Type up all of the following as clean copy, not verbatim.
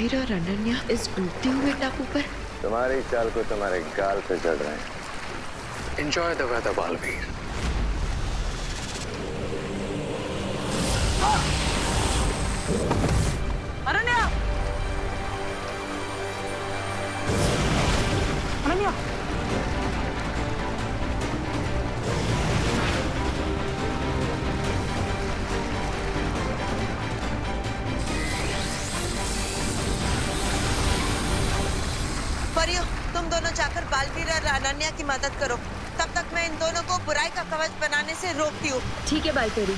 फिर और अनन्या इस डूबते हुए टापू पर। तुम्हारी चाल को तुम्हारे गाल पे चढ़ रहे हैं। Enjoy the weather Baalveer. Ananya! Ananya! परियो, तुम दोनों जाकर बालवीर और अनन्या की मदद करो। तब तक मैं इन दोनों को बुराई का कवच बनाने से रोकती हूँ। ठीक है बालपरी।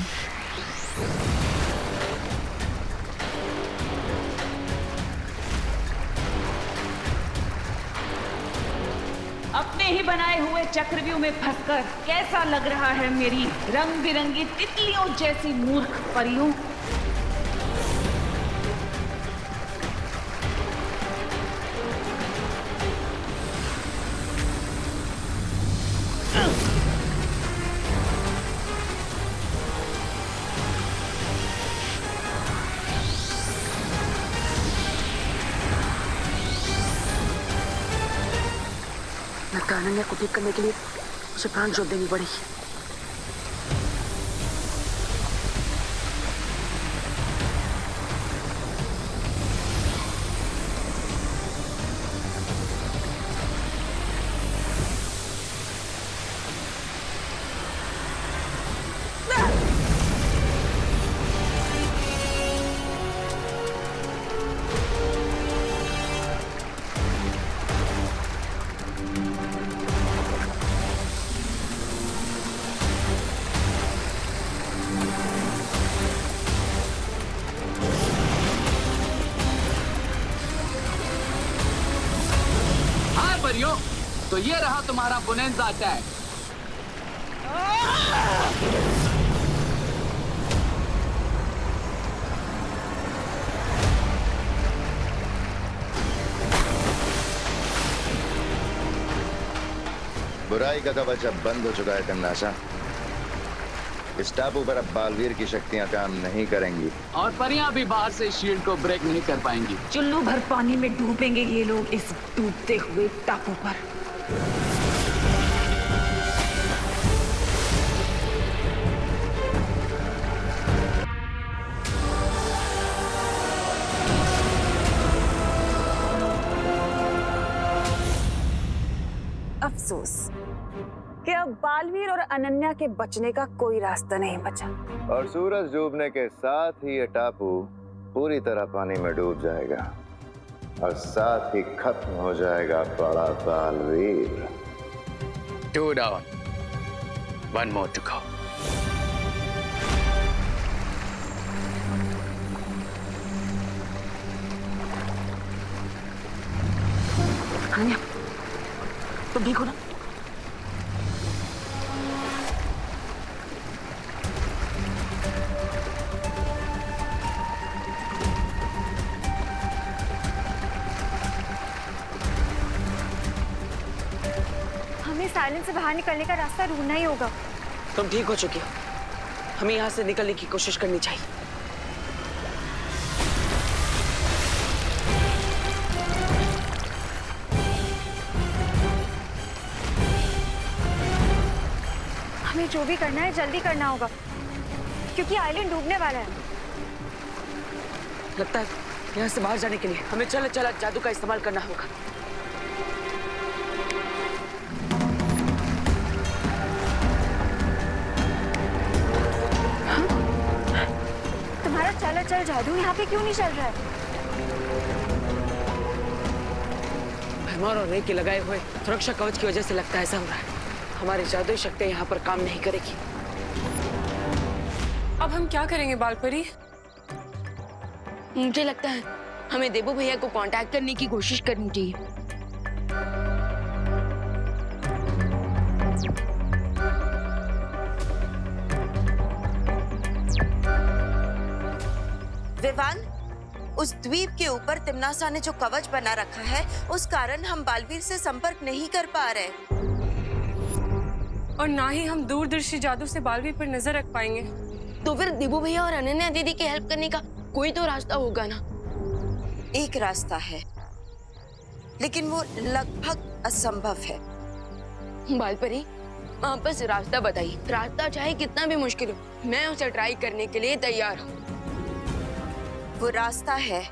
अपने ही बनाए हुए चक्रव्यूह में फंसकर कैसा लग रहा है मेरी रंग बिरंगी तितलियों जैसी मूर्ख परियों? लगता है अनन्या को ठीक करने के लिए उसे प्राण जोत देनी पड़ेगी। तो ये रहा तुम्हारा बोनेंजा अटैक। बुराई का कवच अब बंद हो चुका है तन्नासा। इस टापू पर अब बालवीर की शक्तियां काम नहीं करेंगी और परियां भी बाहर से शील्ड को ब्रेक नहीं कर पाएंगी। चुल्लू भर पानी में डूबेंगे ये लोग इस डूबते हुए टापू पर। अफसोस कि अब बालवीर और अनन्या के बचने का कोई रास्ता नहीं बचा। और सूरज डूबने के साथ ही ये टापू पूरी तरह पानी में डूब जाएगा और साथ ही खत्म हो जाएगा बड़ा Baalveer. 2 down, 1 more to go. Ananya, तुम ठीक हो ना? हमें साइलेंस से बाहर निकलने का रास्ता ढूंढना ही होगा। तुम ठीक हो चुकी हो, हमें यहाँ से निकलने की कोशिश करनी चाहिए। हमें जो भी करना है जल्दी करना होगा क्योंकि आइलैंड डूबने वाला है। लगता है यहाँ से बाहर जाने के लिए हमें चला चला जादू का इस्तेमाल करना होगा। तुम्हारा चला चल जादू यहाँ पे क्यों नहीं चल रहा है? भरमार और रे के लगाए हुए सुरक्षा कवच की वजह से लगता है ऐसा हो रहा है। हमारी जादुई शक्तियाँ यहाँ पर काम नहीं करेगी। अब हम क्या करेंगे बालपरी? मुझे लगता है हमें देबू भैया को कांटेक्ट करने की कोशिश करनी चाहिए। विवान, उस द्वीप के ऊपर तिम्नासा ने जो कवच बना रखा है उस कारण हम बालवीर से संपर्क नहीं कर पा रहे और ना ही हम दूरदर्शी जादू से बालवीर पर नजर रख पाएंगे। तो फिर देबू भैया और अनन्या दीदी की हेल्प करने का कोई तो रास्ता होगा ना। एक रास्ता है, लेकिन वो लगभग असंभव है। बालपरी, आप बस रास्ता बताइए। रास्ता चाहे कितना भी मुश्किल हो, मैं उसे ट्राई करने के लिए तैयार हूँ। वो रास्ता है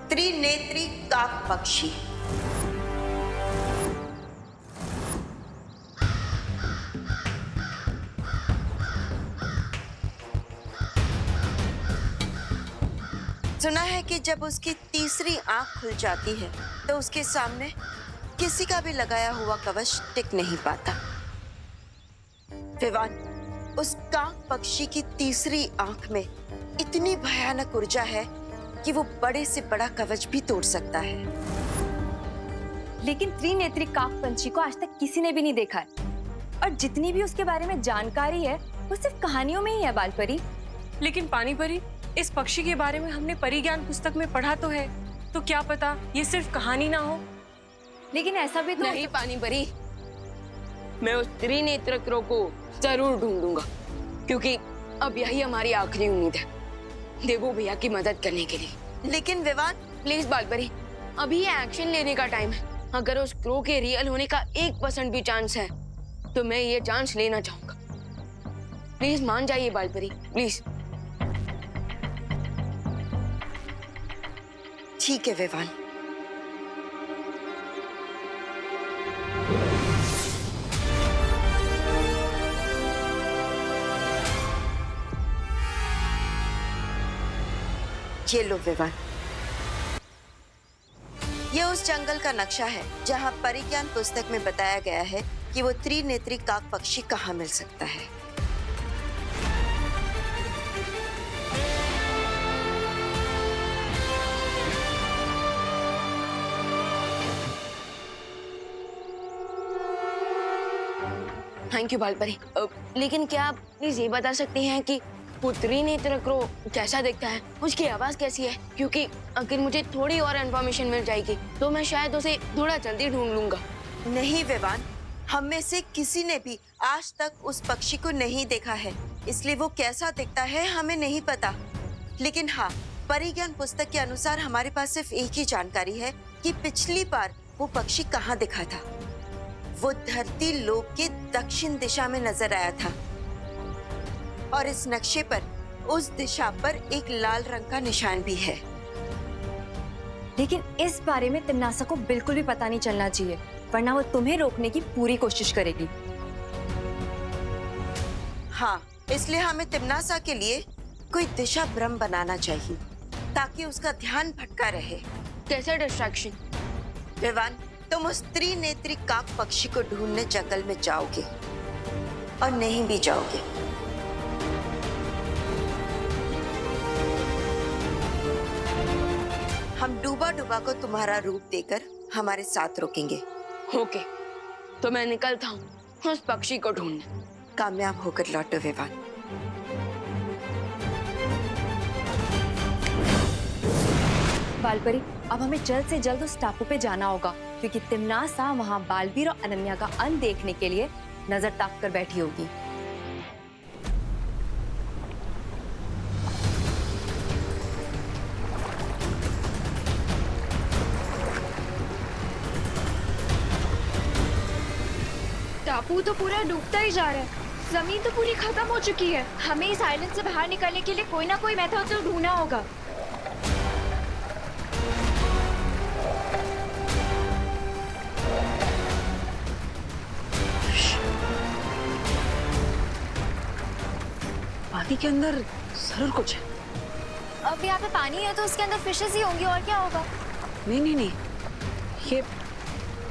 त्रिनेत्री काक पक्षी। सुना है कि जब उसकी तीसरी आंख खुल जाती है तो उसके सामने किसी का भी लगाया हुआ कवच टिक नहीं पाता। विवान, उस काक पक्षी की तीसरी आंख में इतनी भयानक ऊर्जा है कि वो बड़े से बड़ा कवच भी तोड़ सकता है। लेकिन त्रिनेत्री काक पंछी को आज तक किसी ने भी नहीं देखा है, और जितनी भी उसके बारे में जानकारी है वो सिर्फ कहानियों में ही है बालपरी। लेकिन पानी परी, इस पक्षी के बारे में हमने परिज्ञान पुस्तक में पढ़ा तो है, तो क्या पता ये सिर्फ कहानी ना हो। लेकिन ऐसा भी तो नहीं पानी परी, मैं उस त्रिनेत्र क्रो को जरूर ढूंढूंगा, क्योंकि अब यही हमारी आखिरी उम्मीद है देवू भैया की मदद करने के लिए। लेकिन विवान, प्लीज बालपरी, अभी ये एक्शन लेने का टाइम है। अगर उस क्रो के रियल होने का 1% भी चांस है तो मैं ये चांस लेना चाहूंगा। प्लीज मान जाइए बालपरी, प्लीज। ठीक है विवान। ये लो विवान, ये उस जंगल का नक्शा है जहां परिज्ञान पुस्तक में बताया गया है कि वो त्रिनेत्री काक पक्षी कहाँ मिल सकता है। Thank you Balpari. लेकिन क्या आप प्लीज ये बता सकते हैं कि वो त्रिनेत्र क्रो कैसा दिखता है, उसकी आवाज कैसी है? क्योंकि अगर मुझे थोड़ी और इन्फॉर्मेशन मिल जाएगी तो मैं शायद उसे थोड़ा जल्दी ढूंढ लूंगा। नहीं विवान, हम में से किसी ने भी आज तक उस पक्षी को नहीं देखा है, इसलिए वो कैसा दिखता है हमें नहीं पता। लेकिन हाँ, परिज्ञान पुस्तक के अनुसार हमारे पास सिर्फ एक ही जानकारी है कि पिछली बार वो पक्षी कहाँ दिखा था। वो धरती लोक के दक्षिण दिशा में नजर आया था, और इस नक्शे पर उस दिशा पर एक लाल रंग का निशान भी है। लेकिन इस बारे में तिम्नासा को बिल्कुल भी पता नहीं चलना चाहिए, वरना वो तुम्हें रोकने की पूरी कोशिश करेगी। हाँ, इसलिए हमें तिम्नासा के लिए कोई दिशा भ्रम बनाना चाहिए ताकि उसका ध्यान भटका रहे। कैसे डिस्ट्रैक्शन? विवान, तुम उस त्रिनेत्री काक पक्षी को ढूंढने जंगल में जाओगे और नहीं भी जाओगे, हम डूबा डूबा को तुम्हारा रूप देकर हमारे साथ रोकेंगे। ओके, तो मैं निकलता हूँ उस पक्षी को ढूंढने। कामयाब होकर लौटो विवान। बालपरी, अब हमें जल्द से जल्द उस टापू पे जाना होगा, क्योंकि तिम्नासा वहाँ बालवीर और अनन्या का अंत देखने के लिए नजर ताक कर बैठी होगी। टापू तो पूरा डूबता ही जा रहा है, जमीन तो पूरी खत्म हो चुकी है। हमें इस आइलैंड से बाहर निकलने के लिए कोई ना कोई मेथड तो ढूंढना होगा। पानी के अंदर जरूर कुछ है। अब यहाँ पे पानी है तो उसके अंदर फिशेस ही होंगी, और क्या होगा? नहीं नहीं नहीं, ये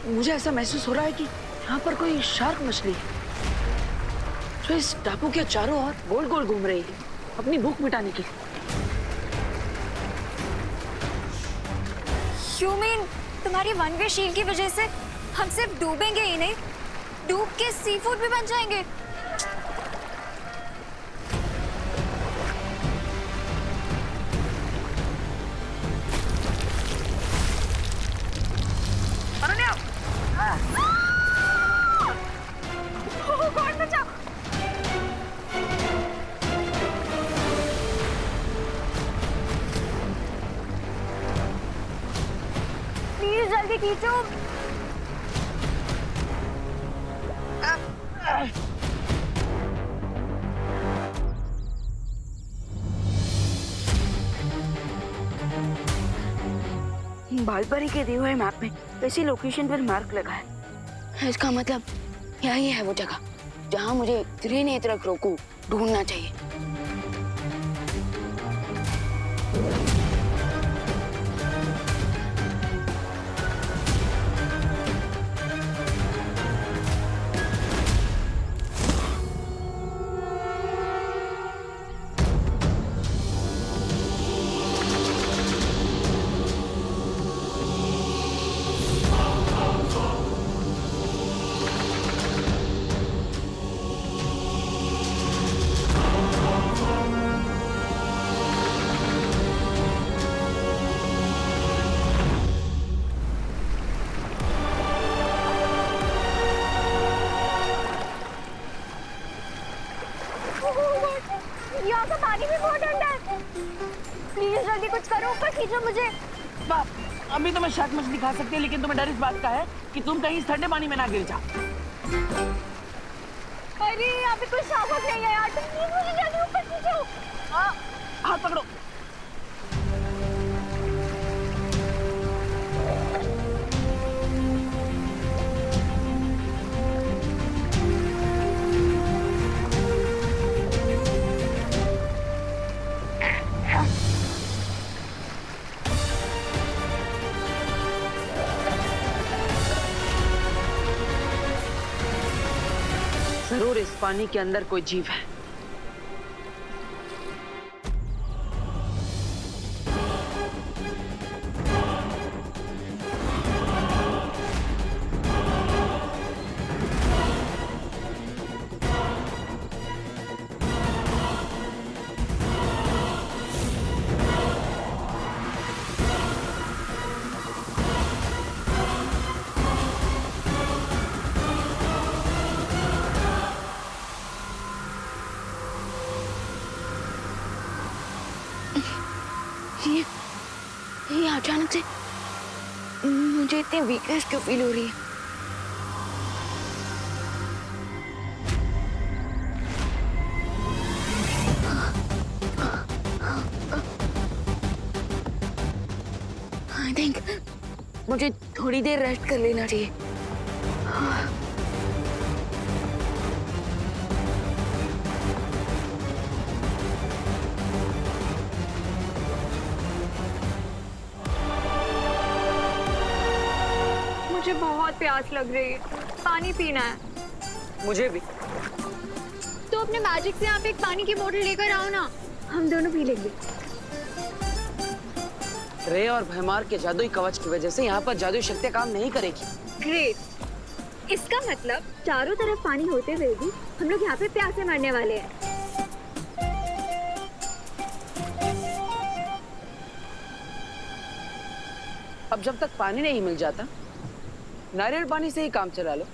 मुझे ऐसा महसूस हो रहा है कि यहाँ पर कोई शार्क मछली है जो इस टापू के चारों ओर गोल गोल घूम रही है अपनी भूख मिटाने के लिए। You mean, तुम्हारी वन वे शील की वजह से हम सिर्फ डूबेंगे ही नहीं, डूब के सी फूड भी बन जाएंगे। प्लीज जल्दी खींचो। बालपरी के दिए हुए मैप में किसी लोकेशन पर मार्क लगा है। इसका मतलब यही है वो जगह जहाँ मुझे त्रिनेत्र क्रो को ढूंढना चाहिए। यहाँ का पानी भी बहुत ठंडा है। प्लीज जल्दी कुछ करो, ऊपर खींचो मुझे। बाप, अभी तो मैं शार्क मछली खा सकती है, लेकिन तुम्हें डर इस बात का है कि तुम कहीं इस ठंडे पानी में ना गिर जाओ। अरे यहाँ पे कोई शार्क नहीं है यार, तुम प्लीज मुझे जल्दी ऊपर खींचो। हाथ पकड़ो। जरूर इस पानी के अंदर कोई जीव है। ये अचानक से मुझे इतनी वीकनेस क्यों फील हो रही है? आई थिंक मुझे थोड़ी देर रेस्ट कर लेना चाहिए। मुझे बहुत प्यास लग रही है, पानी पीना है। मुझे भी। तो अपने मैजिक से यहाँ पे एक पानी की बोतल लेकर आओ ना, हम दोनों पी लेंगे। रे और भैमार के जादुई कवच की वजह से यहाँ पर जादुई शक्तियाँ काम नहीं करेगी। ग्रेट, इसका मतलब चारों तरफ पानी होते हुए भी हम लोग यहाँ पे प्यासे मरने वाले हैं। अब जब तक पानी नहीं मिल जाता, नारियल पानी से ही काम चला लो।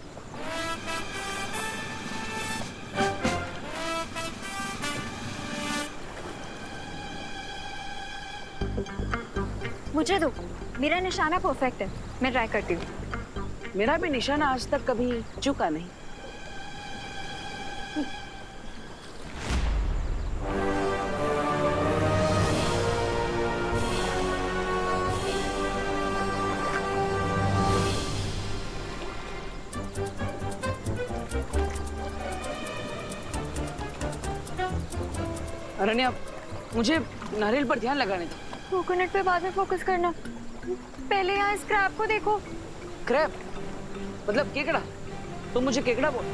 मुझे दो, मेरा निशाना परफेक्ट है, मैं ट्राई करती हूँ। मेरा भी निशाना आज तक कभी चूका नहीं। अरण्या, मुझे नारियल पर ध्यान लगाने दो। कोकोनट पे बाद में फोकस करना, पहले यहाँ स्क्रैप को देखो। क्रैप मतलब केकड़ा? तुम मुझे केकड़ा बोल।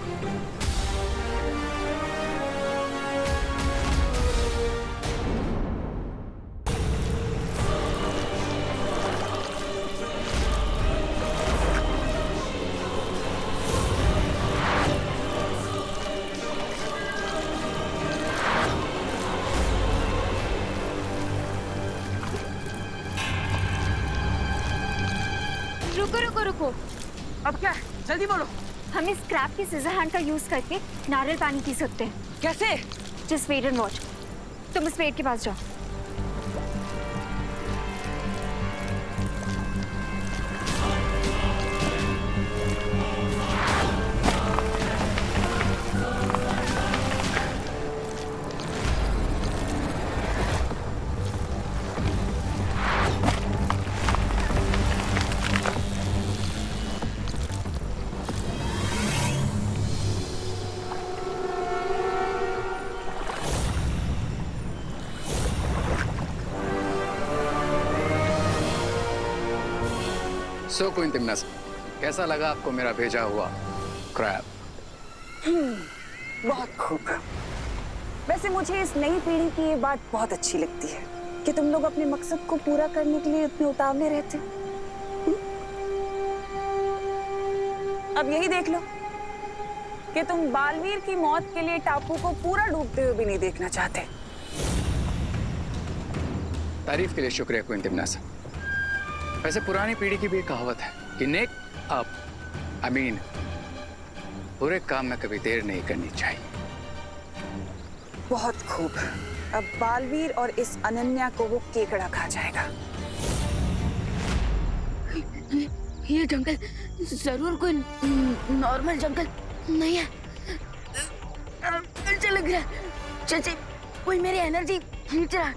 रुको, अब क्या? जल्दी बोलो। हम इस स्क्रैप की सीजर हैंड का यूज करके नारियल पानी पी सकते हैं। कैसे? Just wait and watch. तुम उस पेड़ के पास जाओ। सो क्वीन तिम्नासा, कैसा लगा आपको मेरा भेजा हुआ क्रैब? बहुत खूब। वैसे मुझे इस नई पीढ़ी की ये बात बहुत अच्छी लगती है कि तुम लोग अपने मकसद को पूरा करने के लिए इतने उतावले रहते। अब यही देख लो कि तुम बालवीर की मौत के लिए टापू को पूरा डूबते हुए भी नहीं देखना चाहते। तारीफ के लिए शुक्रिया क्वीन तिम्नासा। वैसे पुरानी पीढ़ी की भी एक कहावत है कि नेक बुरे काम में कभी देर नहीं करनी चाहिए। बहुत खूब। अब बालवीर और इस अनन्या को वो केकड़ा खा जाएगा। ये जंगल जरूर कोई नॉर्मल जंगल नहीं है। अच्छा लग रहा है, जैसे कोई मेरी एनर्जी खींच रहा है।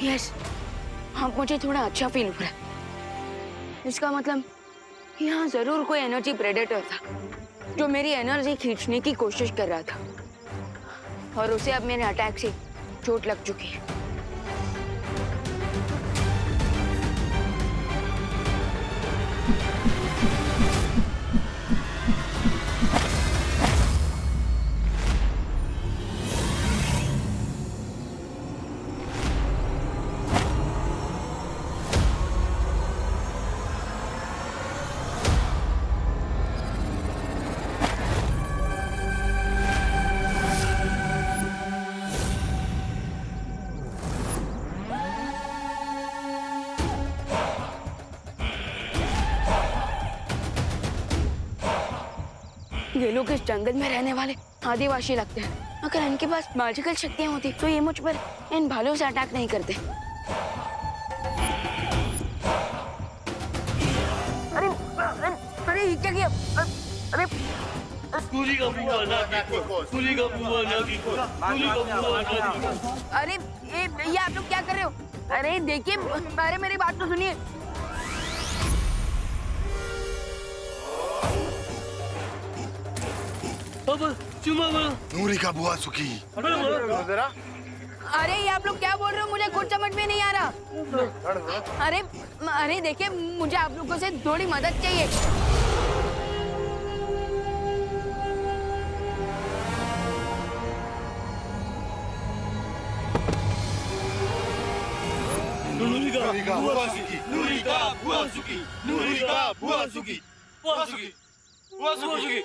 यस, हाँ मुझे थोड़ा अच्छा फील हो रहा है। इसका मतलब यहाँ जरूर कोई एनर्जी प्रेडेटर था जो मेरी एनर्जी खींचने की कोशिश कर रहा था और उसे अब मेरे अटैक से चोट लग चुकी है। ये लोग इस जंगल में रहने वाले आदिवासी लगते हैं। अगर इनके पास मैजिकल शक्तियां होती तो ये मुझ पर इन भालों से अटैक नहीं करते। अरे अरे, अरे ये क्या किया? अरे अरे ये आप लोग क्या कर रहे हो? अरे देखिए, अरे मेरी बात तो सुनिए। नूरी का बुआ सुखी। अरे ये आप लोग क्या बोल रहे हो? मुझे कुछ समझ में नहीं आ रहा। अरे अरे देखिए, मुझे आप लोगों से थोड़ी मदद चाहिए। नूरी का बुआ सुखी। नूरी का बुआ सुखी। नूरी का बुआ सुखी। बुआ सुखी। बुआ सुखी।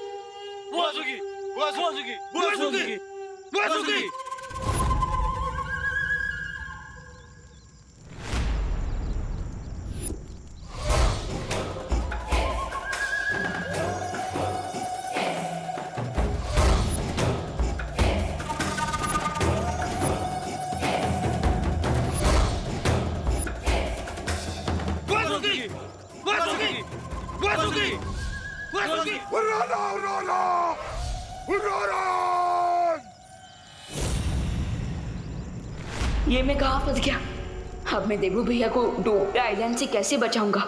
बुआ सुखी। बुआ सुखी। बुआ सुखी। बुआ सुखी। ये मैं कहाँ फंस गया? अब मैं देबू भैया को डोबे आइलैंड से कैसे बचाऊंगा?